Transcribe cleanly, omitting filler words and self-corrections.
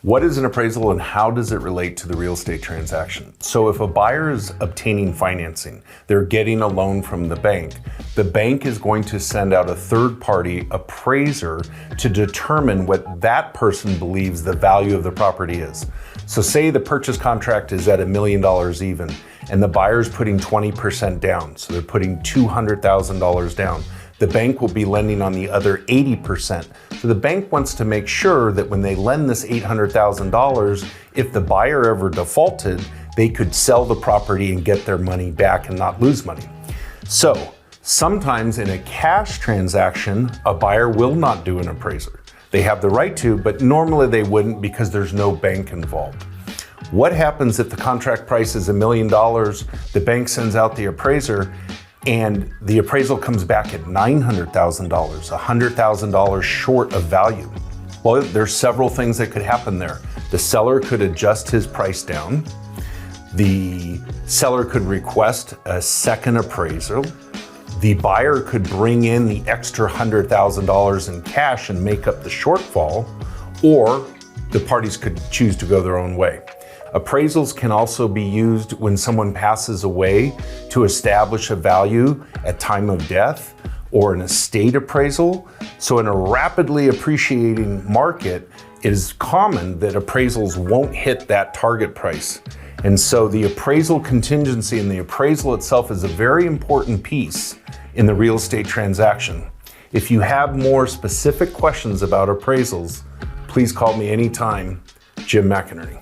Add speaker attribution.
Speaker 1: What is an appraisal and how does it relate to the real estate transaction? So if a buyer is obtaining financing, they're getting a loan from the bank is going to send out a third-party appraiser to determine what that person believes the value of the property is. So say the purchase contract is at $1 million even, and the buyer's putting 20% down, so they're putting $200,000 down. The bank will be lending on the other 80%. So the bank wants to make sure that when they lend this $800,000, if the buyer ever defaulted, they could sell the property and get their money back and not lose money. So sometimes in a cash transaction, a buyer will not do an appraiser. They have the right to, but normally they wouldn't because there's no bank involved. What happens if the contract price is $1 million, the bank sends out the appraiser, and the appraisal comes back at $900,000, $100,000 short of value? Well, there's several things that could happen there. The seller could adjust his price down. The seller could request a second appraisal. The buyer could bring in the extra $100,000 in cash and make up the shortfall, or the parties could choose to go their own way. Appraisals can also be used when someone passes away to establish a value at time of death, or an estate appraisal. So in a rapidly appreciating market, it is common that appraisals won't hit that target price. And so the appraisal contingency and the appraisal itself is a very important piece in the real estate transaction. If you have more specific questions about appraisals, please call me anytime, Jim McInerney.